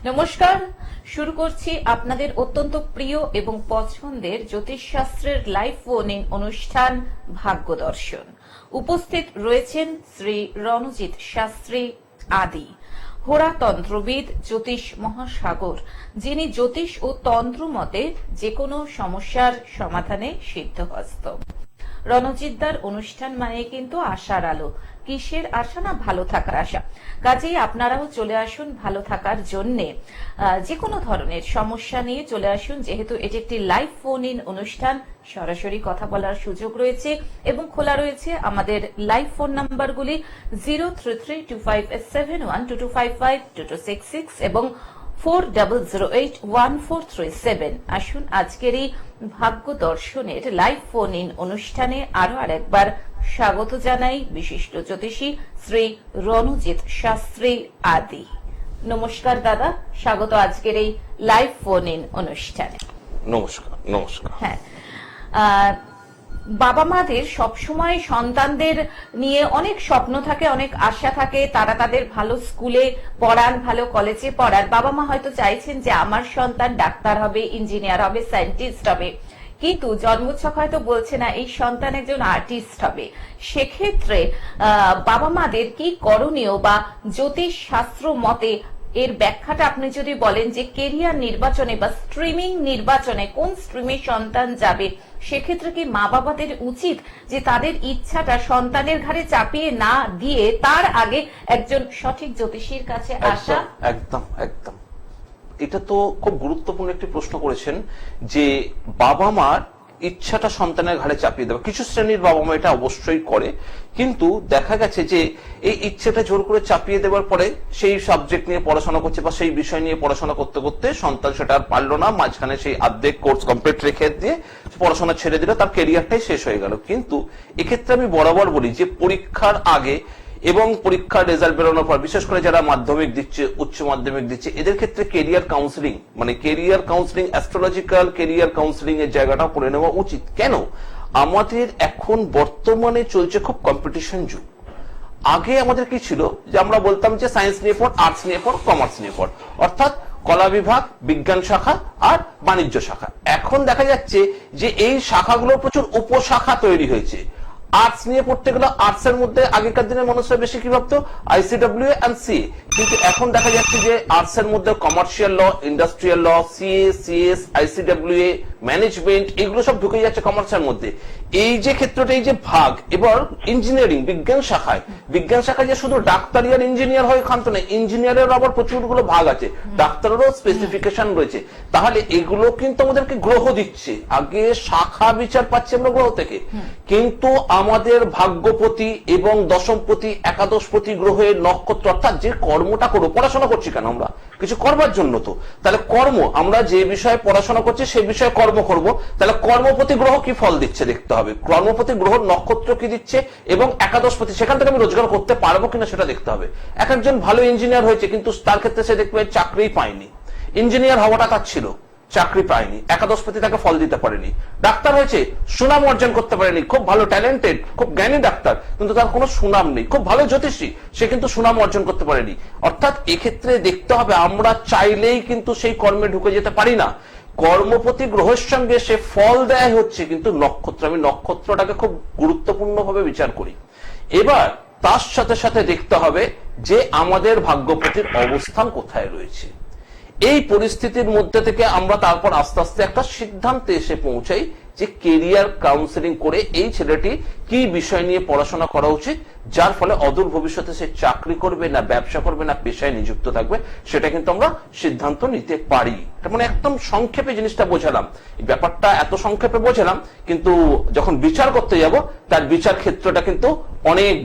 নমস্কার, শুরু করছি আপনাদের অত্যন্ত প্রিয় এবং পছন্দের জ্যোতিষশাস্ত্রের লাইভ ফোন ইন অনুষ্ঠান ভাগ্য দর্শন। উপস্থিত রয়েছেন শ্রী রণজিৎ শাস্ত্রী আদি, হোরাতন্ত্রবিদ, জ্যোতিষ মহাসাগর, যিনি জ্যোতিষ ও তন্ত্র মতে যে কোনো সমস্যার সমাধানে সিদ্ধহস্ত। রণজিৎদার অনুষ্ঠান মানে কিন্তু আশার আলো। কিসের আশা? না ভালো থাকার আশা। কাজেই আপনারাও চলে আসুন ভালো থাকার জন্যে। যে কোনো ধরনের সমস্যা নিয়ে চলে আসুন, যেহেতু এটি একটি লাইভ ফোন ইন অনুষ্ঠান, সরাসরি কথা বলার সুযোগ রয়েছে এবং খোলা রয়েছে আমাদের লাইভ ফোন নাম্বারগুলি 0332571225 2266 এবং 40081437। আসুন আজকের এই ভাগ্য দর্শনের লাইভ ফোন ইন অনুষ্ঠানে আরো আরেকবার স্বাগত জানাই বিশিষ্ট জ্যোতিষী শ্রী রণজিৎ শাস্ত্রী আদি। নমস্কার দাদা, স্বাগত আজকের এই লাইভ ফোন ইন অনুষ্ঠানে। নমস্কার। নমস্কার। হ্যাঁ, বাবা মাদের সবসময় সন্তানদের নিয়ে অনেক স্বপ্ন থাকে, অনেক আশা থাকে, তারা তাদের ভালো স্কুলে পড়ান, ভালো কলেজে পড়ান। বাবা মা হয়তো চাইছেন যে আমার সন্তান ডাক্তার হবে, ইঞ্জিনিয়ার হবে, সায়েন্টিস্ট হবে, কিন্তু জন্মছক হয়তো বলছে না এই সন্তান একজন আর্টিস্ট হবে। সেক্ষেত্রে বাবা মাদের কি করণীয়, বা জ্যোতিষ শাস্ত্র মতে এর ব্যাখ্যাটা আপনি যদি বলেন যে কেরিয়ার নির্বাচনে বা স্ট্রিমিং নির্বাচনে কোন স্ট্রিমে সন্তান যাবে, সেক্ষেত্রে কি মা বাবাদের উচিত যে তাদের ইচ্ছাটা সন্তানের ঘাড়ে চাপিয়ে না দিয়ে তার আগে একজন সঠিক জ্যোতিষীর কাছে আসা? একদম একদম, এটা তো খুব গুরুত্বপূর্ণ একটি প্রশ্ন করেছেন যে বাবা মার ইচ্ছাটা সন্তানের ঘাড়ে চাপিয়ে দেওয়া। কিছু শ্রেণীর বাবা মা এটা অবশ্যই করে, কিন্তু দেখা গেছে যে এই ইচ্ছেটা জোর করে চাপিয়ে দেওয়ার পরে সেই সাবজেক্ট নিয়ে পড়াশোনা করছে বা সেই বিষয় নিয়ে পড়াশোনা করতে করতে সন্তান সেটা আর পারলো না, মাঝখানে সেই অর্ধেক কোর্স কমপ্লিট রেখে দিয়ে পড়াশোনা ছেড়ে দিল, তার ক্যারিয়ারটাই শেষ হয়ে গেল। কিন্তু এক্ষেত্রে আমি বরাবর বলি যে পরীক্ষার আগে এবং পরীক্ষার রেজাল্ট বেরোনোর পর, বিশেষ করে যারা মাধ্যমিক দিচ্ছে, উচ্চ মাধ্যমিক দিচ্ছে, এদের ক্ষেত্রে কেরিয়ার কাউন্সিলিং, মানে career counselling, astrological career counselling এর জায়গাটা করে নেওয়া উচিত। কেন? আমাদের এখন বর্তমানে চলছে খুব কম্পিটিশন যুগ। আগে আমাদের কি ছিল যে আমরা বলতাম যে সায়েন্স নিয়ে পড়, আর্টস নিয়ে পড়, কমার্স নিয়ে পড়, অর্থাৎ কলা বিভাগ, বিজ্ঞান শাখা আর বাণিজ্য শাখা। এখন দেখা যাচ্ছে যে এই শাখাগুলোর প্রচুর উপশাখা তৈরি হয়েছে। আর্টস নিয়ে পড়তে গেলে আর্টস এর মধ্যে আগেকার দিনের মানুষরা বেশি কি ভাবতো ICW এন্ড CA, কিন্তু এখন দেখা যাচ্ছে যে আর্টস এর মধ্যে কমার্শিয়াল ল, ইন্ডাস্ট্রিয়াল ল, CA, CS, ICWA, ম্যানেজমেন্ট, এগুলো সব ঢুকে যাচ্ছে কমার্সের মধ্যে। এই যে ক্ষেত্রটা, এই যে ভাগ, এবার ইঞ্জিনিয়ারিং বিজ্ঞান শাখায় যে শুধু ডাক্তারি আর ইঞ্জিনিয়ার হয়ে ক্ষান্ত নেই, ইঞ্জিনিয়ারের আবার প্রচুর গুলো ভাগ আছে, ডাক্তারেরও স্পেসিফিকেশন রয়েছে। তাহলে এগুলো কিন্তু আমাদেরকে গ্রহ দিচ্ছে। আগে শাখা বিচার পাচ্ছি আমরা গ্রহ থেকে, কিন্তু আমাদের ভাগ্যপতি এবং দশমপতি, একাদশপতি গ্রহের নক্ষত্র, অর্থাৎ যে কর্মটা করবো, পড়াশোনা করছি কেন? আমরা কিছু করবার জন্য তো। তাহলে কর্ম, আমরা যে বিষয়ে পড়াশোনা করছি সেই বিষয়ে কর্ম করব, তাহলে কর্মপতি গ্রহ কি ফল দিচ্ছে দেখতে হবে, কর্মপতি গ্রহ নক্ষত্র কি দিচ্ছে, এবং একাদশপতি সেখান থেকে আমি রোজগার করতে পারবো কিনা সেটা দেখতে হবে। এক একজন ভালো ইঞ্জিনিয়ার হয়েছে, কিন্তু তার ক্ষেত্রে সে দেখবে চাকরিই পায়নি। ইঞ্জিনিয়ার হওয়াটা তার ছিল, চাকরি পায়নি, একাদশপতি তাকে ফল দিতে পারেনি। ডাক্তার হয়েছে, সুনাম অর্জন করতে পারেনি, খুব ভালো ট্যালেন্টেড, খুব জ্ঞানী ডাক্তার, কিন্তু তার কোনো সুনাম নেই। খুব ভালো জ্যোতিষী, সে কিন্তু সুনাম অর্জন করতে পারেনি। অর্থাৎ এক্ষেত্রে দেখতে হবে আমরা চাইলেই কিন্তু সেই কর্মে ঢুকে যেতে পারি না। কর্মপতি গ্রহের সঙ্গে সে ফল দেয় হচ্ছে কিন্তু নক্ষত্র। আমি নক্ষত্রটাকে খুব গুরুত্বপূর্ণ ভাবে বিচার করি। এবার তার সাথে সাথে দেখতে হবে যে আমাদের ভাগ্যপতির অবস্থান কোথায় রয়েছে। এই পরিস্থিতির মধ্যে থেকে আমরা তারপর আস্তে আস্তে একটা সিদ্ধান্তে এসে পৌঁছাই যে কেরিয়ার কাউন্সিলিং করে এই ছেলেটি কি বিষয় নিয়ে পড়াশোনা করা উচিত, যার ফলে অদূর ভবিষ্যতে সে চাকরি করবে না ব্যবসা করবে না পেশায় নিযুক্ত থাকবে, সেটা কিন্তু আমরা সিদ্ধান্ত নিতে পারি। মানে একদম সংক্ষেপে জিনিসটা বোঝালাম, এই ব্যাপারটা এত সংক্ষেপে বোঝালাম, কিন্তু যখন বিচার করতে যাব তার বিচার ক্ষেত্রটা কিন্তু অনেক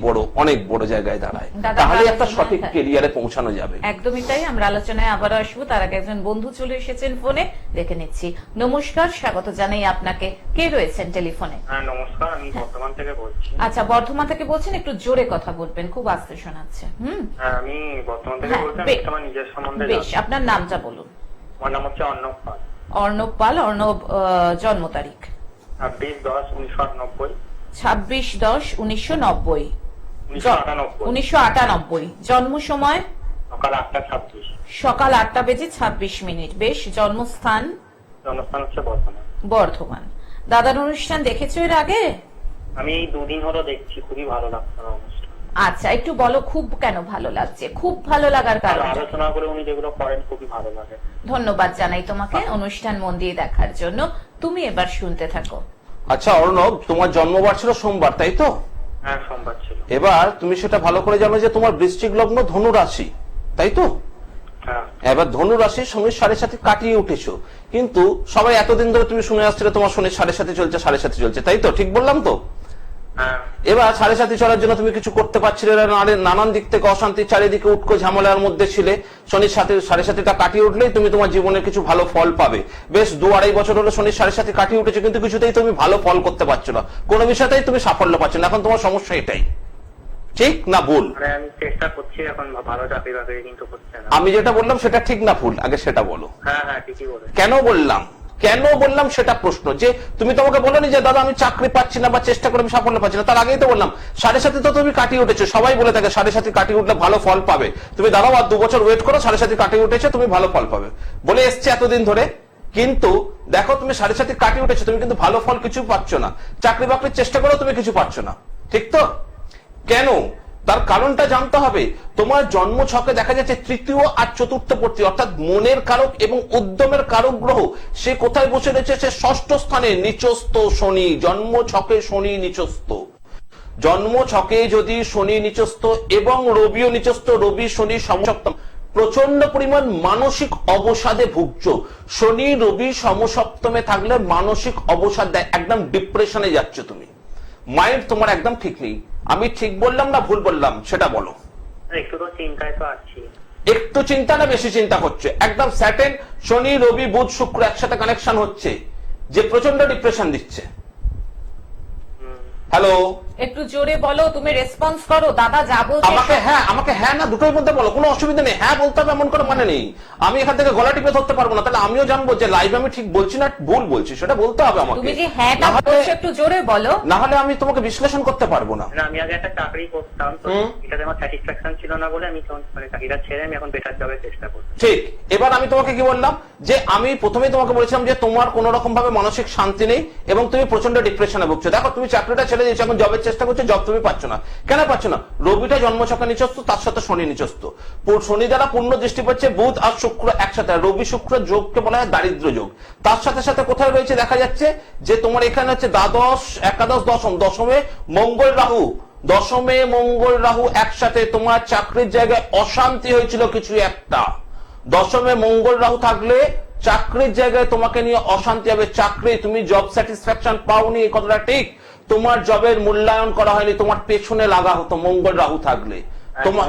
বড় জায়গায় দাঁড়ায়। তাহলে একটা সঠিক কেরিয়ারে পৌঁছানো যাবে। একদমই তাই। আমরা আলোচনায় আবার আসবো, তার আগে একজন বন্ধু চলে এসেছেন ফোনে, দেখে নিচ্ছি। নমস্কার, স্বাগত জানাই আপনাকে। কে রয়েছেন টেলিফোনে? হ্যাঁ নমস্কার, আমি বর্ধমান থেকে বলছি। আচ্ছা, বর্ধমান থেকে বলছেন, একটু জোরে কথা বলবেন, খুব আস্তে শোনাচ্ছে। হ্যাঁ আমি বর্ধমান থেকে বলছি। আমি তোমার নিজের সম্বন্ধে বেশ, আপনার নামটা বলুন। আমার নাম হচ্ছে অর্ণব পাল। অর্ণব পাল। অর্ণব, জন্ম তারিখ? 26/10/1998। 26/10/1999। 1998। 1998। জন্ম সময়? সকাল 8:26। সকাল 8:26। বেশ, জন্মস্থান জন্মস্থান হচ্ছে বর্ধমান। বর্ধমান। দাদার অনুষ্ঠান দেখেছো এর আগে? আমি এই 2 দিন হলো দেখছি, খুবই ভালো লাগছে আমার অনুষ্ঠান। আচ্ছা, একটু বলো খুব কেন ভালো লাগছে, খুব ভালো লাগার কারণ। আলোচনা করে উনি যেগুলো করেন খুবই ভালো লাগে। ধন্যবাদ জানাই তোমাকে অনুষ্ঠান মন দিয়ে দেখার জন্য। তুমি এবার শুনতে থাকো। আচ্ছা অর্ণব, তোমার জন্মবার ছিল সোমবার, তাই তো? হ্যাঁ, সোমবার ছিল। এবার তুমি সেটা ভালো করে জানো যে তোমার বৃশ্চিক লগ্ন ধনু রাশি, তাই তো? হ্যাঁ। এবার ধনু রাশি শনির 7.5 কাটিয়ে উঠেছো, কিন্তু সবাই এতদিন ধরে তুমি শুনে আসছিলে তোমার শনির 7.5 চলছে, 7.5 চলছে, তাই তো? ঠিক বললাম তো? হ্যাঁ। এবার 7.5 চলার জন্য তুমি কিছু করতে পারছিলে না, নানান দিক থেকে অশান্তি, চারিদিকে উটকো ঝামেলার মধ্যে ছিলে। শনির 7.5টা কাটিয়ে উঠলেই তুমি তোমার জীবনে কিছু ভালো ফল পাবে। বেশ 2-2.5 বছর হলো শনির 7.5 কাটিয়ে উঠেছে, কিন্তু কিছুতেই তুমি ভালো ফল করতে পারছো না, কোনো বিষয়তেই তুমি সাফল্য পাচ্ছ না। এখন তোমার সমস্যা এটাই, ঠিক না ভুল? মানে আমি চেষ্টা করছি এখন ভালো চাকরি বাকরি, কিন্তু হচ্ছে না। আমি যেটা বললাম সেটা ঠিক না ভুল, আগে সেটা বলো। হ্যাঁ হ্যাঁ, ঠিকই বলেছেন। কেন বললাম সেটা প্রশ্ন। যে তুমি তোমাকে বলোনি যে দাদা আমি চাকরি পাচ্ছি না বা চেষ্টা করে আমি সাফল্য পাচ্ছি না, তার আগেই তো বললাম 7.5 তো তুমি কাটিয়ে উঠেছো। সবাই বলে থাকে 7.5 কাটিয়ে উঠলে ভালো ফল পাবে, তুমি দাঁড়াও আর 2 বছর ওয়েট করো, 7.5 কাটিয়ে উঠেছে, তুমি ভালো ফল পাবে বলে এসছে এতদিন ধরে। কিন্তু দেখো তুমি 7.5 কাটিয়ে উঠেছো, তুমি কিন্তু ভালো ফল কিছু পাচ্ছ না। চাকরি বাকরির চেষ্টা করো, তুমি কিছু পাচ্ছ না, ঠিক তো? কেন? তার কারণটা জানতে হবে। তোমার জন্ম ছকে দেখা যাচ্ছে 3য় আর 4র্থ পতি, অর্থাৎ মনের কারক এবং উদ্যমের কারক গ্রহ, সে কোথায় বসে রয়েছে? সে 6ষ্ঠ স্থানে, নিচস্থ শনি। জন্ম ছকে শনি নিচস্থ। জন্ম ছকে যদি শনি নিচস্থ এবং রবিও নিচস্থ, রবি শনি সমসপ্তম, প্রচন্ড পরিমাণ মানসিক অবসাদে ভুগছ। শনি রবি সমসপ্তমে থাকলে মানসিক অবসাদ দেয়, একদম ডিপ্রেশনে যাচ্ছ তুমি, মাইন্ড তোমার একদম ঠিক নেই। আমি ঠিক বললাম না ভুল বললাম সেটা বলো। একটু তো চিন্তায় তো আছি। একটু চিন্তা না বেশি চিন্তা হচ্ছে? একদম স্যাটেন শনি রবি বুধ শুক্র একসাথে কানেকশন হচ্ছে, যে প্রচন্ড ডিপ্রেশন দিচ্ছে। হ্যালো, একটু জোরে বলো, তুমি রেসপন্স করো। দাদা যা বলছে আমাকে হ্যাঁ না দুটোর মধ্যে বলো, কোনো অসুবিধা নেই। হ্যাঁ বলতে হবে এমন কোনো মানে নেই। আমি এখান থেকে গলা টিপে ধরতে পারবো না, তাহলে আমিও জানবো যে লাইভ আমি ঠিক বলছি না ভুল বলছি, সেটা বলতে হবে আমাকে। তুমি যে হ্যাঁটা বলছো একটু জোরে বলো, না হলে আমি তোমাকে বিশ্লেষণ করতে পারবো না। আমি আগে একটা চাকরি করতাম, তো এটাতে আমার স্যাটিসফ্যাকশন ছিল না বলে আমি মানে চাকরিটা ছেড়ে আমি এখন বেটার জবের চেষ্টা করছি। ঠিক। এবার আমি তোমাকে কি বললাম? যে আমি প্রথমেই তোমাকে বলেছিলাম যে তোমার কোন রকম ভাবে মানসিক শান্তি নেই এবং তুমি প্রচন্ড ডিপ্রেশনে ভুগছো। দেখো তুমি চাকরিটা ছেড়ে দিয়েছো, এখন জবের চেষ্টা করছো, জব তুমি পাচ্ছ না। কেন পাচ্ছ না? রবিটা জন্মছকে নিচস্থ, তার সাথে শনি নিচস্থ। শনি দ্বারা পূর্ণ দৃষ্টি পাচ্ছে বুধ আর শুক্র একসাথে। রবি শুক্র যোগকে বলা হয় দারিদ্র যোগ। তার সাথে সাথে কোথায় রয়েছে দেখা যাচ্ছে যে তোমার এখানে হচ্ছে দ্বাদশ, একাদশ, দশম। দশমে মঙ্গল রাহু, দশমে মঙ্গল রাহু একসাথে। তোমার চাকরির জায়গায় অশান্তি হয়েছিল কিছু একটা। দশমে মঙ্গল রাহু থাকলে চাকরির জায়গায় তোমাকে নিয়ে অশান্তি হবে। চাকরি তুমি জব স্যাটিসফ্যাকশন পাওনি, এই কথাটা ঠিক। তোমার জবের মূল্যায়ন করা হয়নি, তোমার পেছনে লাগা হতো মঙ্গল রাহু থাকলে। তোমার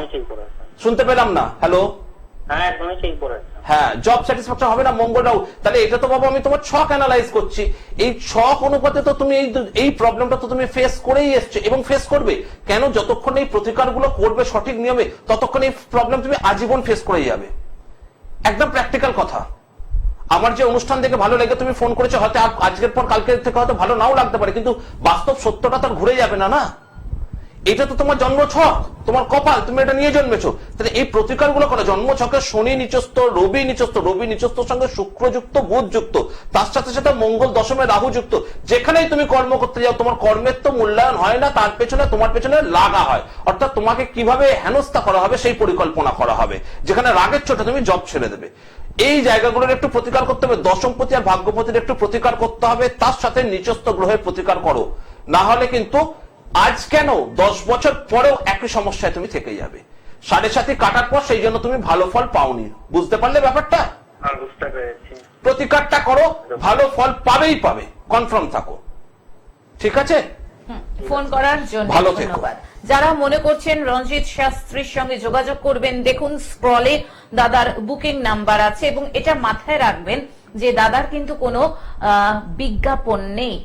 শুনতে পেলাম না? হ্যালো, হ্যাঁ একদমই ঠিক বলেছেন। হ্যাঁ, জব স্যাটিসফ্যাকশন হবে না মঙ্গল রাহু। তাহলে এটা তো বাবা আমি তোমার ছক অ্যানালাইজ করছি, এই ছক অনুপাতে তো তুমি এই প্রবলেমটা তো তুমি ফেস করেই এসছো এবং ফেস করবে। কেন? যতক্ষণ এই প্রতিকারগুলো করবে সঠিক নিয়মে, ততক্ষণ এই প্রবলেম তুমি আজীবন ফেস করে যাবে। একদম প্র্যাকটিক্যাল কথা। আমার যে অনুষ্ঠান দেখে ভালো লেগে তুমি ফোন করেছো, হয়তো আজকের পর কালকের থেকে হয়তো ভালো নাও লাগতে পারে, কিন্তু বাস্তব সত্যটা তো ঘুরে যাবে না। না, এটা তো তোমার জন্ম ছক, তোমার কপাল, তুমি এটা নিয়ে জন্মেছো। তাহলে এই প্রতিকারগুলো করো। জন্ম ছকে শনি নিচস্থ, রবি নিচস্থ, রবি নিচস্থর সঙ্গে শুক্র যুক্ত, বুধ যুক্ত, তার সাথে সাথে মঙ্গল দশমে রাহু যুক্ত। যেখানেই তুমি কর্ম করতে যাও তোমার কর্মের তো মূল্যায়ন হয় না, তার পেছনে তোমার পেছনে লাগা হয়। অর্থাৎ তোমাকে কিভাবে হেনস্থা করা হবে সেই পরিকল্পনা করা হবে, যেখানে রাগের চোটে তুমি জব ছেড়ে দেবে। এই জায়গাগুলোর একটু প্রতিকার করতে হবে। দশমপতি আর ভাগ্যপতির একটু প্রতিকার করতে হবে, তার সাথে নিচস্থ গ্রহের প্রতিকার করো। না হলে কিন্তু আজ কেন 10 বছর পরেও একই সমস্যায় তুমি থেকে যাবে। 7.5 কাটার পর সেই জন্য তুমি ভালো ফল পাওনি। বুঝতে পারলে ব্যাপারটা? বুঝতে পেরেছি। প্রতিকারটা করো, ভালো ফল পাবেই পাবে, কনফার্ম থাকো। ঠিক আছে? ফোন করার জন্য ধন্যবাদ। যারা মনে করছেন রঞ্জিত শাস্ত্রীর সঙ্গে যোগাযোগ করবেন, দেখুন স্ক্রলে দাদার বুকিং নাম্বার আছে এবং এটা মাথায় রাখবেন যে দাদার কিন্তু কোনো বিজ্ঞাপন নেই।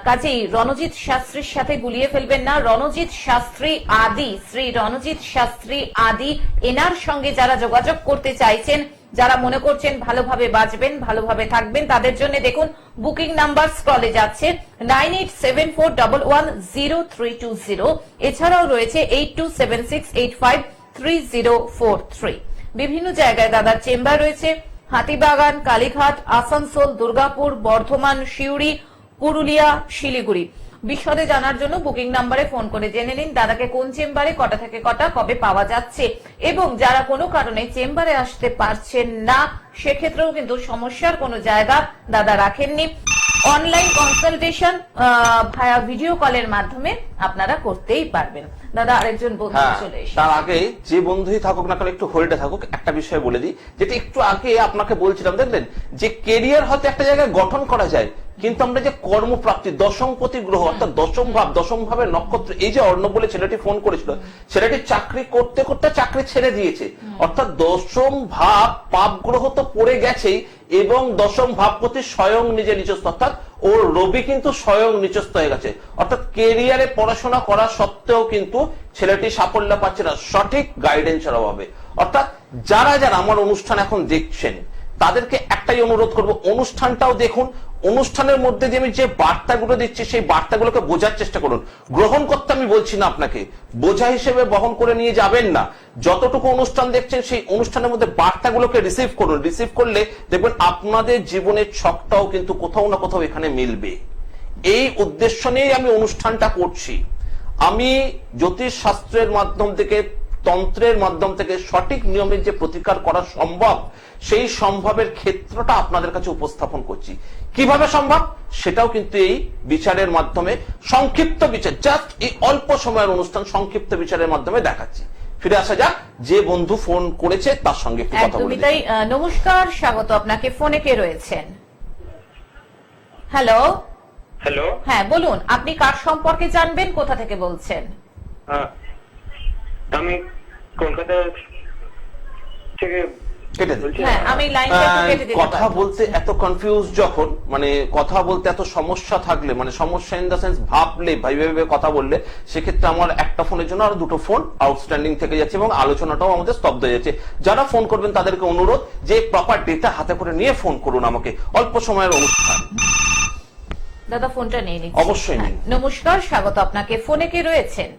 কাজেই রণজিৎ শাস্ত্রীর সাথে গুলিয়ে ফেলবেন না। রণজিৎ শাস্ত্রী আদি, শ্রী রণজিৎ শাস্ত্রী আদি, এনার সঙ্গে যারা যোগাযোগ করতে চাইছেন, যারা মনে করছেন ভালোভাবে বাঁচবেন, ভালোভাবে থাকবেন, তাদের জন্য দেখুন বুকিং নাম্বার স্ক্রলে যাচ্ছে 9874110320। এছাড়াও রয়েছে 8276853043। বিভিন্ন জায়গায় দাদার চেম্বার রয়েছে। হাতিবাগান, কালীঘাট, আসানসোল, দুর্গাপুর, বর্ধমান, সিউড়ি, পুরুলিয়া, শিলিগুড়ি। বিশদে জানার জন্য বুকিং নাম্বারে ফোন করে জেনে নিন দাদাকে কোন চেম্বারে কটা থেকে কটা কবে পাওয়া যাচ্ছে, এবং যারা কোনো কারণে চেম্বারে আসতে পারছেন না সেক্ষেত্রেও কিন্তু সমস্যার কোনো জায়গা দাদা রাখেননি। অনলাইন কনসালটেশন ভায়া ভিডিও কলের মাধ্যমে আপনারা করতেই পারবেন। দাদা আরেকজন বন্ধু চলে এসেছে। তার আগে যে বন্ধুই থাকুক না কেন একটু হোল্ডে থাকুক, একটা বিষয় বলে দিই, যেটা একটু আগে আপনাকে বলছিলাম, দেখলেন যে কেরিয়ার হয়তো একটা জায়গায় গঠন করা যায়, কিন্তু আমরা যে কর্মপ্রাপ্তি, দশমপতি গ্রহ অর্থাৎ দশম ভাবের নক্ষত্র, এই যে অর্ণব বলে ছেলেটি ফোন করেছিল, ছেলেটি চাকরি করতে করতে চাকরি ছেড়ে দিয়েছে, অর্থাৎ দশম ভাব পাপ গ্রহ তো পড়ে গেছেই, এবং দশম ভাবপতি স্বয়ং নিজে নিচস্থ, অর্থাৎ ওর রবি কিন্তু স্বয়ং নিচস্থ হয়ে গেছে, অর্থাৎ কেরিয়ারে পড়াশোনা করা সত্ত্বেও কিন্তু ছেলেটি সাফল্য পাচ্ছে না সঠিক গাইডেন্সের অভাবে। অর্থাৎ যারা যারা আমার অনুষ্ঠান এখন দেখছেন তাদেরকে একটাই অনুরোধ করব, অনুষ্ঠানটাও দেখুন, অনুষ্ঠানের মধ্যে দিয়ে আমি যে বার্তাগুলো দিচ্ছি সেই বার্তাগুলোকে বোঝার চেষ্টা করুন। গ্রহণ করতে আমি বলছি না, আপনাকে বোঝা হিসেবে বহন করে নিয়ে যাবেন না। যতটুকু অনুষ্ঠান দেখছেন সেই অনুষ্ঠানের মধ্যে বার্তাগুলোকে রিসিভ করুন। রিসিভ করলে দেখবেন আপনাদের জীবনের ছকটাও কিন্তু কোথাও না কোথাও এখানে মিলবে। এই উদ্দেশ্য নিয়েই আমি অনুষ্ঠানটা করছি। আমি জ্যোতিষ শাস্ত্রের মাধ্যম থেকে, তন্ত্রের মাধ্যম থেকে সঠিক নিয়মের যে প্রতিকার করা সম্ভব, সেই সম্ভবের ক্ষেত্রটা আপনাদের কাছে উপস্থাপন করছি। কিভাবে সম্ভব সেটাও কিন্তু এই বিচারের মাধ্যমে, সংক্ষিপ্ত বিচার, জাস্ট এই অল্প সময়ের অনুষ্ঠান সংক্ষিপ্ত বিচারের মাধ্যমে দেখাচ্ছি। ফিরে আসা যাক যে বন্ধু ফোন করেছে তার সঙ্গে একটু কথা বলি। তাই নমস্কার, স্বাগত আপনাকে। ফোনে কে রয়েছেন? হ্যালো। হ্যালো, হ্যাঁ বলুন, আপনি কার সম্পর্কে জানবেন, কোথা থেকে বলছেন? আমি কলকাতা থেকে কেটে দিন। হ্যাঁ, আমি লাইনটা একটু কেটে দিতে কথা পারবো। বলতে এত কনফিউজ যখন, মানে কথা বলতে এত সমস্যা থাকলে, মানে সমস্যা ইন দা সেন্স ভাবলে, ভাইবে কথা বললে, সেক্ষেত্রে আমার একটা ফোনের জন্য আরো দুটো ফোন আউটস্ট্যান্ডিং থেকে যাচ্ছে এবং আলোচনাটাও আমাদের স্তব্ধ হয়ে যাচ্ছে। যারা ফোন করবেন তাদেরকে অনুরোধ যে প্রপার ডেটা হাতে করে নিয়ে ফোন করুন আমাকে। অল্প সময়ের অনুষ্ঠান। দাদা ফোনটা নিয়ে নিচ্ছি। অবশ্যই নিন। নমস্কার, স্বাগত আপনাকে। ফোনে কে রয়েছেন?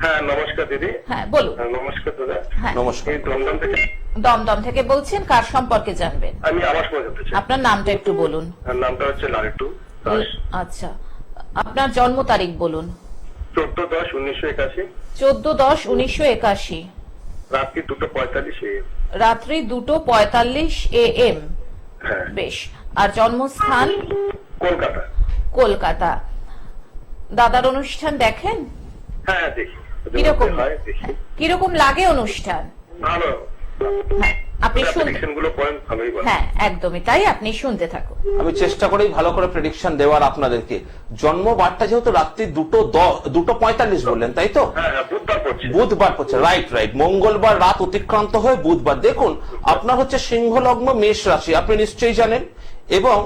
হ্যাঁ নমস্কার দিদি। হ্যাঁ বলুন। নমস্কার দাদা। হ্যাঁ, নমস্কার। এই দমদম থেকে দমদম থেকে বলছেন, কার সম্পর্কে জানবেন? আমি আবাস পৌঁছাতে চাই। আপনার নামটা একটু বলুন। নামটা হচ্ছে লালটু দাস। আচ্ছা, আপনার জন্ম তারিখ বলুন। 14/10/1981, 14/10/1981, রাত্রি 2:45 AM। রাত্রি 2:45 AM। হ্যাঁ, বেশ। আর জন্মস্থান? কলকাতা। কলকাতা। দাদার অনুষ্ঠান দেখেন? হ্যাঁ দেখি। কিরকম হয় দেখি। কিরকম লাগে অনুষ্ঠান? ভালো। হ্যাঁ, আপনি শুনতে, প্রেডিকশন গুলো করেন ভালোই বলেন। হ্যাঁ একদমই তাই, আপনি শুনতে থাকুন। আমি চেষ্টা করি ভালো করে প্রেডিকশন দেওয়ার আপনাদেরকে। জন্ম বারটা যেহেতু রাত্রি 2:45 বললেন, তাই তো? হ্যাঁ হ্যাঁ, বুধবার পড়ছে। বুধবার পড়ছে, রাইট। মঙ্গলবার রাত অতিক্রান্ত হয়ে বুধবার। দেখুন আপনার হচ্ছে সিংহ লগ্ন, মেষ রাশি, আপনি নিশ্চয়ই জানেন, এবং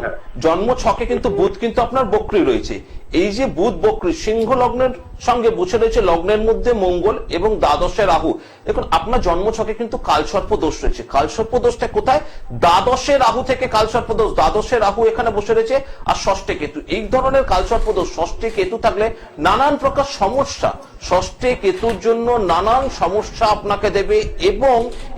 জন্ম ছকে কিন্তু বুধ কিন্তু আপনার বক্রী রয়েছে। এই যে বুধ বক্রী, সিংহ লগ্নের সঙ্গে বসে রয়েছে, লগ্নের মধ্যে মঙ্গল এবং দ্বাদশে রাহু। দেখুন আপনার জন্ম ছকে কিন্তু কালসর্প দোষ রয়েছে। কালসর্প দোষটা কোথায়? দ্বাদশে রাহু থেকে কালসর্প দোষ। দ্বাদশে রাহু এখানে বসে রয়েছে, আর ষষ্ঠে কেতু। এই ধরনের কালসর্প দোষ, ষষ্ঠে কেতু থাকলে নানান প্রকার সমস্যা, ষষ্ঠে কেতুর জন্য নানান সমস্যা আপনাকে দেবে। এবং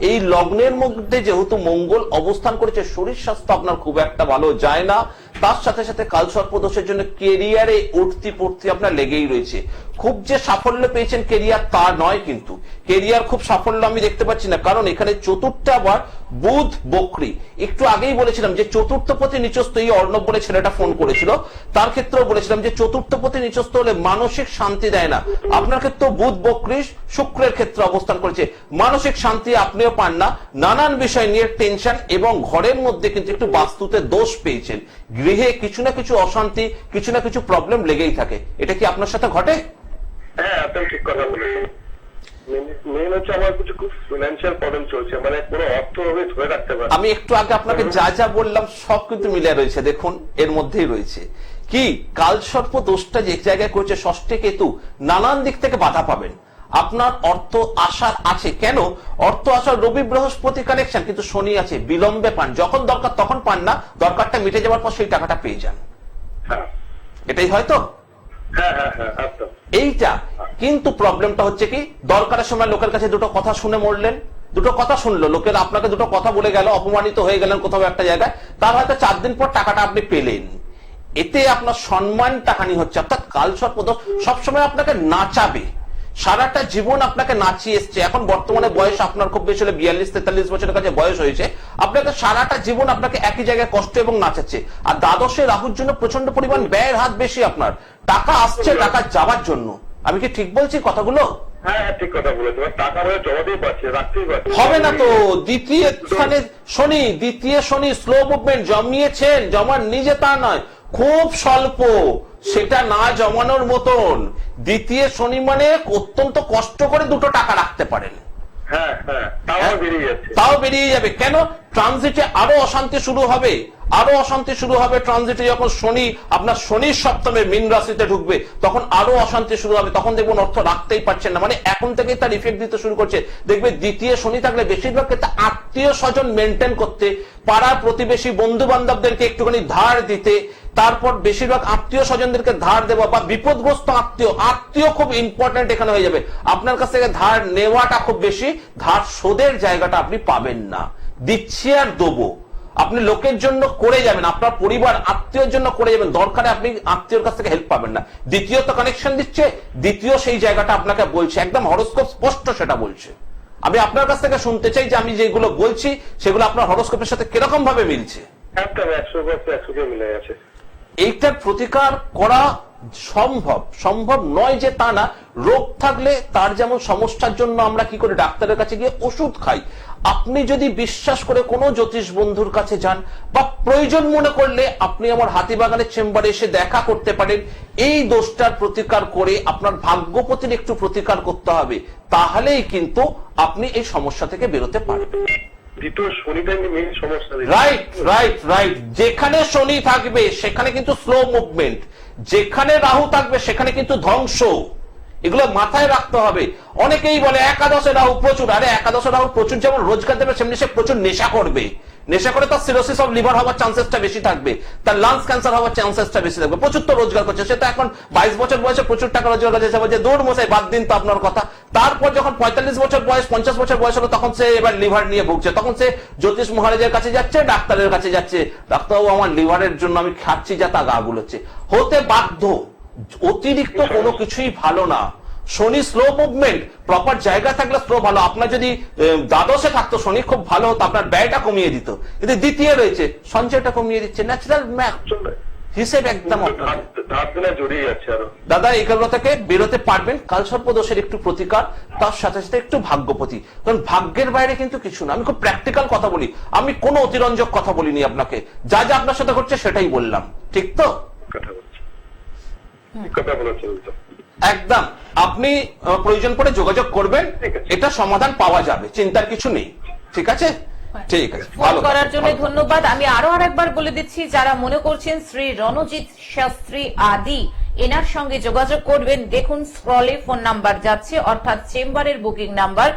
এই লগ্নের মধ্যে যেহেতু মঙ্গল অবস্থান করেছে, শরীর স্বাস্থ্য আপনার খুব একটা ভালো যায় না। তার সাথে সাথে কালসর্প দোষের জন্য কেরিয়ারে উঠতি পড়তি আপনার লেগেই রয়েছে। খুব যে সাফল্য পেয়েছেন কেরিয়ার তা নয়, কিন্তু কেরিয়ার খুব সাফল্য আমি দেখতে পাচ্ছি না, কারণ এখানে চতুর্থ আবার বুধ বক্রী। একটু আগেই বলেছিলাম যে চতুর্থপতি নিচস্থ, এই অর্ণব বলে ছেলেটা ফোন করেছিল, তার ক্ষেত্রেও বলেছিলাম যে চতুর্থপতি নিচস্থ হলে মানসিক শান্তি দেয় না। আপনার ক্ষেত্রে বুধ বক্রী শুক্রের ক্ষেত্রে অবস্থান করেছে, মানসিক শান্তি আপনিও পান না, নানান বিষয় নিয়ে টেনশন, এবং ঘরের মধ্যে কিন্তু একটু বাস্তুতে দোষ পেয়েছেন। গৃহে কিছু না কিছু অশান্তি, কিছু না কিছু প্রবলেম লেগেই থাকে। এটা কি আপনার সাথে ঘটে? হ্যাঁ একদম ঠিক কথা বলেছেন। মেন হচ্ছে আমার কিছু খুব ফিনান্সিয়াল প্রবলেম চলছে, মানে কোনো অর্থ ভাবে ধরে রাখতে পারি। আমি একটু আগে আপনাকে যা যা বললাম সব কিন্তু মিলে রয়েছে, দেখুন এর মধ্যেই রয়েছে। কি কালসর্প দোষটা যে জায়গায় করেছে, ষষ্ঠে কেতু, নানান দিক থেকে বাধা পাবেন। আপনার অর্থ আসার আছে, কেন অর্থ আসার রবি বৃহস্পতি কানেকশন, কিন্তু শনি আছে, বিলম্বে পান, যখন দরকার তখন পান না, দরকারটা মিটে যাওয়ার পর সেই টাকাটা পেয়ে যান। হ্যাঁ এটাই হয়তো হ্যাঁ হ্যাঁ হ্যাঁ একদম। এইটা। কিন্তু প্রবলেমটা হচ্ছে কি, দরকারের সময় লোকের কাছে দুটো কথা শুনে মরলেন, দুটো কথা শুনলো, লোকের আপনাকে দুটো কথা বলে গেল, অপমানিত হয়ে গেলেন কোথাও একটা জায়গায়, তার হয়তো 4 দিন পর টাকাটা আপনি পেলেন। এতে আপনার সম্মানটা হানি হচ্ছে। অর্থাৎ কালসর্পদোষ সবসময় আপনাকে নাচাবে, সারাটা জীবন আপনাকে নাচিয়ে এসছে। এখন বর্তমানে বয়স আপনার খুব বেশি হলে 42-43 বছরের কাছে বয়স হয়েছে, আপনাকে সারাটা জীবন আপনাকে একই জায়গায় কষ্ট এবং নাচাচ্ছে। আর দ্বাদশে রাহুর জন্য প্রচন্ড পরিমাণ ব্যয়ের হাত বেশি, আপনার টাকা আসছে টাকা যাবার জন্য। আমি কি ঠিক বলছি কথাগুলো? হ্যাঁ ঠিক কথা বলেছো, টাকা বলে জমাতেই পারছে, রাখতেই পারছে। হবে না তো। দ্বিতীয় স্থানে শনি, দ্বিতীয় শনি স্লো মুভমেন্ট, জমিয়েছেন, জমার নিজে তা নয়, খুব স্বল্প, সেটা না জমানোর মতন। দ্বিতীয় শনি মানে অত্যন্ত কষ্ট করে দুটো টাকা রাখতে পারেন। হ্যাঁ হ্যাঁ, তাও বেরিয়ে যাচ্ছে। তাও বেরিয়ে যাবে কেন? ট্রানজিটে আরো অশান্তি শুরু হবে, আরো অশান্তি শুরু হবে ট্রানজিটে। যখন শনি আপনার শনির সপ্তমে মীন রাশিতে ঢুকবে, তখন আরো অশান্তি শুরু হবে। তখন দেখবেন অর্থ রাখতেই পারছেন না, মানে এখন থেকেই তার ইফেক্ট দিতে শুরু করছে। দেখবে দ্বিতীয় শনি থাকলে বেশিরভাগ ক্ষেত্রে আত্মীয় স্বজন মেনটেন করতে, পাড়ার প্রতিবেশী বন্ধু বান্ধবদেরকে একটুখানি ধার দিতে, তারপর বেশিরভাগ আত্মীয় স্বজনদেরকে ধার দেওয়া বা বিপদগ্রস্ত আত্মীয় খুব ইম্পর্টেন্ট এখানে হয়ে যাবে। আপনার কাছ থেকে ধার নেওয়াটা খুব বেশি, ধার শোধের জায়গাটা আপনি পাবেন না। দিচ্ছি আর দেবো, আপনি লোকের জন্য করে যাবেন, আপনার পরিবার আত্মীয়র জন্য করে যাবেন, দরকারে আপনি আত্মীয়র কাছ থেকে হেল্প পাবেন না। দ্বিতীয়ত কানেকশন দিচ্ছে, দ্বিতীয় সেই জায়গাটা আপনাকে বলছে, একদম হরোস্কোপ স্পষ্ট সেটা বলছে। আমি আপনার কাছ থেকে শুনতে চাই যে আমি যেগুলো বলছি সেগুলো আপনার হরোস্কোপের সাথে কিরকম ভাবে মিলছে। একদম 100% মিলে গেছে। এইটার প্রতিকার করা সম্ভব নয় যে তা না। রোগ থাকলে তার যেমন সমস্যার জন্য আমরা কি করে ডাক্তারের কাছে গিয়ে ওষুধ খাই, আপনি যদি বিশ্বাস করে কোনো জ্যোতিষ বন্ধুর কাছে যান বা প্রয়োজন মনে করলে আপনি আমার হাতিবাগানের চেম্বারে এসে দেখা করতে পারেন। এই দোষটার প্রতিকার করে আপনার ভাগ্যপতির একটু প্রতিকার করতে হবে, তাহলেই কিন্তু আপনি এই সমস্যা থেকে বেরোতে পারবেন। দ্বিতীয় শনিটাই মেইন সমস্যা। রাইট। যেখানে শনি থাকবে সেখানে কিন্তু স্লো মুভমেন্ট, যেখানে রাহু থাকবে সেখানে কিন্তু ধ্বংস। এগুলো মাথায় রাখতে হবে। অনেকেই বলে একাদশে রাহু প্রচুর, আরে একাদশে রাহু প্রচুর যেমন রোজগার দেবে, সেমনি সে প্রচুর নেশা করবে। নেশা করে তার সিরোসিস অফ লিভার হওয়ার চান্সেসটা বেশি থাকবে, তার লাংস ক্যান্সার হওয়ার চান্সেসটা বেশি থাকবে। প্রচুর তো রোজগার করছে, সে তো এখন 22 বছর বয়সে প্রচুর টাকা রোজগার করছে, বলছে দৌড় মশাই বাদ দিন তো আপনার কথা। তারপর যখন 45 বছর বয়স 50 বছর বয়স হলো, তখন সে এবার লিভার নিয়ে ভুগছে, তখন সে জ্যোতিষ মহারাজের কাছে যাচ্ছে, ডাক্তারের কাছে যাচ্ছে, ডাক্তারবাবু আমার লিভারের জন্য আমি খাচ্ছি যা তা গা গুলোচ্ছে। হতে বাধ্য, অতিরিক্ত কোনো কিছুই ভালো না। শনি স্লো মুভমেন্ট, প্রপার জায়গা থাকলে স্লো ভালো। আপনার যদি দ্বাদশে থাকতো শনি খুব ভালো হতো, আপনার ব্যয়টা কমিয়ে দিত। কিন্তু দ্বিতীয় রয়েছে, সঞ্চয়টা কমিয়ে দিচ্ছে। ন্যাচারাল ম্যাথ হিসেব একদম জড়িয়ে যাচ্ছে। আরো দাদা এগুলো থেকে বেরোতে পারবেন। কালসর্পদোষের একটু প্রতিকার, তার সাথে সাথে একটু ভাগ্যপতি, কারণ ভাগ্যের বাইরে কিন্তু কিছু না। আমি খুব প্র্যাকটিক্যাল কথা বলি, আমি কোনো অতিরঞ্জক কথা বলিনি আপনাকে। যা যা আপনার সাথে ঘটছে সেটাই বললাম, ঠিক তো? কথা বলছি, কথা বলেছেন তো একদম। আপনি প্রয়োজন পড়ে যোগাযোগ করবেন, এটা সমাধান পাওয়া যাবে, চিন্তার কিছু নেই। ঠিক আছে, ঠিক আছে। ফোন করার জন্য ধন্যবাদ। আমি আরো আরেকবার বলে দিচ্ছি, যারা মনে করছেন শ্রী রণজিৎ শাস্ত্রী আদি এনার সঙ্গে যোগাযোগ করবেন, দেখুন স্ক্রলে ফোন নাম্বার যাচ্ছে, অর্থাৎ চেম্বারের বুকিং নাম্বার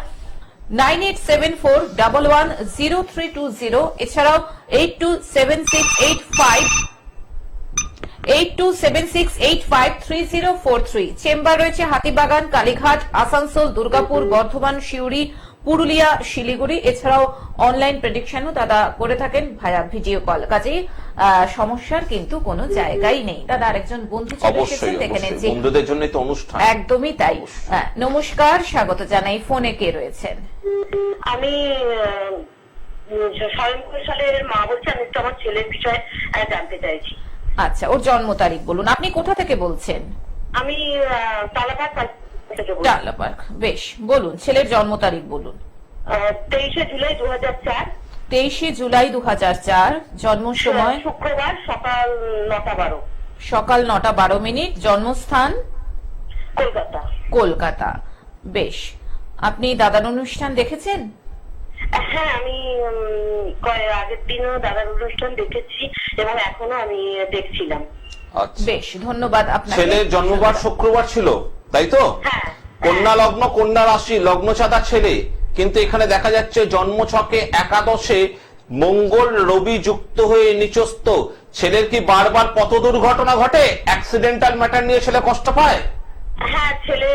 9874110320, এছাড়াও 8276853043, চেম্বার রয়েছে হাতিবাগান, কালীঘাট, আসানসোল, দুর্গাপুর, বর্ধমান, সিউড়ি, পুরুলিয়া, শিলিগুড়ি। এছাড়াও অনলাইন প্রেডিকশনও দাদা করে থাকেন ভায়া ভিডিও কল। কাজেই সমস্যার কিন্তু কোনো জায়গাই নেই। দাদা আরেকজন বন্ধু চলে এসেছেন, দেখে নিচ্ছি। বন্ধুদের জন্য তো অনুষ্ঠান। একদমই তাই। নমস্কার, স্বাগত জানাই। ফোনে কে রয়েছেন? আমি স্বয়ংভর সালের মা বলছি। আমি একটু আমার ছেলের বিষয়ে জানতে চাইছি। আচ্ছা, ওর জন্ম তারিখ বলুন। আপনি কোথা থেকে বলছেন? আমি তালাবাগ থেকে বলছি। তালাবাগ, বেশ, বলুন ছেলের জন্ম তারিখ বলুন। 23শে জুলাই 2004। 23শে জুলাই 2004, জন্ম সময় শুক্রবার সকাল 9:12। সকাল 9:12। জন্মস্থান কলকাতা। কলকাতা, বেশ। আপনি দাদার অনুষ্ঠান দেখেছেন? হ্যাঁ, আমি আগের দিনও দাদার অনুষ্ঠান দেখেছি এবং এখনো আমি দেখছিলাম। বেশ, ধন্যবাদ আপনাকে। ছেলের জন্মবার শুক্রবার ছিল, তাই তো? হ্যাঁ। কন্যা লগ্ন, কন্যা রাশি, লগ্ন চাঁদা ছেলে, কিন্তু এখানে দেখা যাচ্ছে জন্ম ছকে একাদশে মঙ্গল রবি যুক্ত হয়ে নিচস্থ। ছেলের কি বারবার পথ দুর্ঘটনা ঘটে? অ্যাক্সিডেন্টাল ম্যাটার নিয়ে ছেলে কষ্ট পায়? হ্যাঁ, ছেলে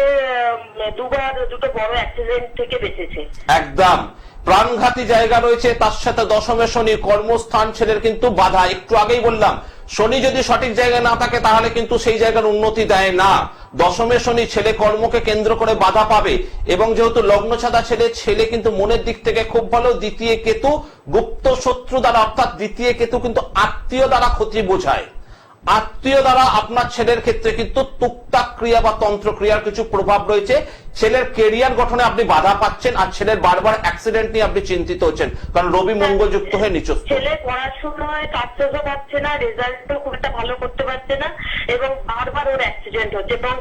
দুটো বড় অ্যাক্সিডেন্ট থেকে বেঁচেছে। একদম। প্রাণঘাতী জায়গা রয়েছে, তার সাথে দশমে শনি, কর্মস্থান ছেলের কিন্তু বাধা। একটু আগেই বললাম শনি যদি সঠিক জায়গায় না থাকে তাহলে কিন্তু সেই জায়গার উন্নতি দেয় না। দশমে শনি ছেলে কর্মকে কেন্দ্র করে বাধা পাবে, এবং যেহেতু লগ্ন ছাদা ছেলে কিন্তু মনের দিক থেকে খুব ভালো। দ্বিতীয় কেতু গুপ্ত শত্রু দ্বারা, অর্থাৎ দ্বিতীয় কেতু কিন্তু আত্মীয় দ্বারা ক্ষতি বোঝায়। আত্মীয় দ্বারা আপনার ছেলের ক্ষেত্রে কিন্তু টুকটাক ক্রিয়া বা তন্ত্র ক্রিয়ার কিছু প্রভাব রয়েছে। ছেলের কেরিয়ার গঠনে আপনি বাধা পাচ্ছেন, আর ছেলের বারবার অ্যাক্সিডেন্ট নিয়ে আপনি চিন্তিত হচ্ছেন, কারণ রবি মঙ্গল যুক্ত হয়ে নিচস্থ। ছেলে পড়াশোনায় সাকসেসও পাচ্ছে না, রেজাল্টও খুব একটা ভালো করতে পারছে না, এবং বারবার ওর অ্যাক্সিডেন্ট হচ্ছে, এবং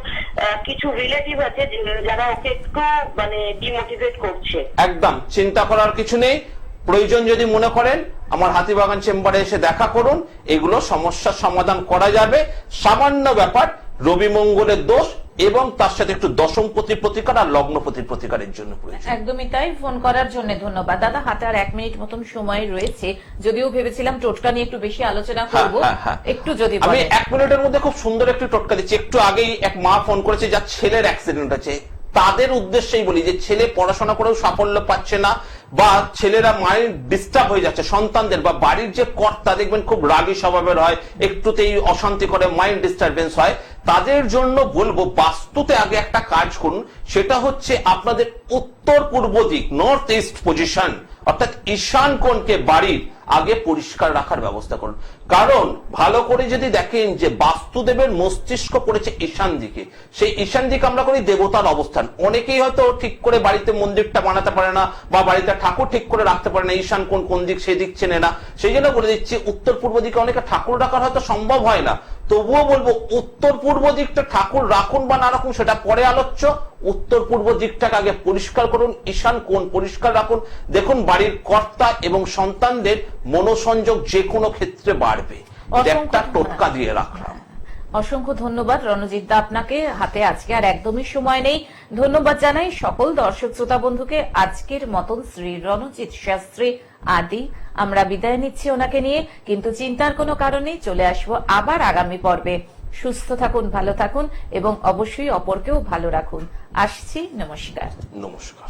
কিছু রিলেটিভ আছে যারা ওকে একটু মানে ডিমোটিভেট করছে। একদম চিন্তা করার কিছু নেই। প্রয়োজন যদি মনে করেন আমার হাতিবাগান চেম্বারে এসে দেখা করুন, এগুলো সমস্যার সমাধান করা যাবে। সামান্য ব্যাপার রবি মঙ্গলের দোষ, এবং তার সাথে একটু দশমপতি প্রতিকার আর লগ্নপতি প্রতিকারের জন্য প্রয়োজন। একদমই তাই। ফোন করার জন্য ধন্যবাদ দাদা। হাতে আর 1 মিনিট মতন সময় রয়েছে, যদিও ভেবেছিলাম টোটকা নিয়ে একটু বেশি আলোচনা করব, একটু যদি আমি বলেন। 1 মিনিটের মধ্যে খুব সুন্দর একটি টোটকা দিচ্ছি। একটু আগেই এক মা ফোন করেছে যার ছেলের অ্যাক্সিডেন্ট আছে, তাদের উদ্দেশ্যেই বলি যে ছেলে পড়াশোনা করেও সাফল্য পাচ্ছে না, বা ছেলেরা মাইন্ড ডিস্টার্ব হয়ে যাচ্ছে, সন্তানদের বা বাড়ির যে কর্তা দেখবেন খুব রাগী স্বভাবের হয়, একটুতেই অশান্তি করে, মাইন্ড ডিস্টারবেন্স হয়, তাদের জন্য বলবো বাস্তুতে আগে একটা কাজ করুন। সেটা হচ্ছে আপনাদের উত্তর পূর্ব দিক, নর্থ ইস্ট পজিশন, অর্থাৎ ঈশান কোণকে বাড়ির আগে পরিষ্কার রাখার ব্যবস্থা করুন। কারণ ভালো করে যদি দেখেন যে বাস্তুদেবের মস্তিষ্ক পড়েছে ঈশান দিকে, সেই ঈশান দিকে আমরা করি দেবতার অবস্থান। অনেকেই হয়তো ঠিক করে বাড়িতে মন্দিরটা বানাতে পারে না, বা বাড়িতে ঠাকুর ঠিক করে রাখতে পারে না, ঈশান কোন দিক সেই দিক চেনে না। সেই জন্য বলে দিচ্ছি উত্তর পূর্ব দিকে অনেকে ঠাকুর রাখার হয়তো সম্ভব হয় না, তবুও বলবো উত্তর পূর্ব দিকটা ঠাকুর রাখুন বা না রাখুন সেটা পরে আলোচ্য। উত্তর পূর্ব দিকটাকে আগে পরিষ্কার করুন, ঈশান কোণ পরিষ্কার রাখুন। দেখুন বাড়ির কর্তা এবং সন্তানদের মনোসংযোগ যে কোনো ক্ষেত্রে বাড়বে। একটা টোটকা দিয়ে রাখলাম। অসংখ্য ধন্যবাদ রণজিৎ দা আপনাকে। হাতে আজকে আর একদমই সময় নেই। ধন্যবাদ জানাই সকল দর্শক শ্রোতা বন্ধুকে। আজকের মতন শ্রী রণজিৎ শাস্ত্রী আদি আমরা বিদায় নিচ্ছি ওনাকে নিয়ে, কিন্তু চিন্তার কোনো কারণেই চলে আসবো আবার আগামী পর্বে। সুস্থ থাকুন, ভালো থাকুন, এবং অবশ্যই অপরকেও ভালো রাখুন। আসছি, নমস্কার। নমস্কার।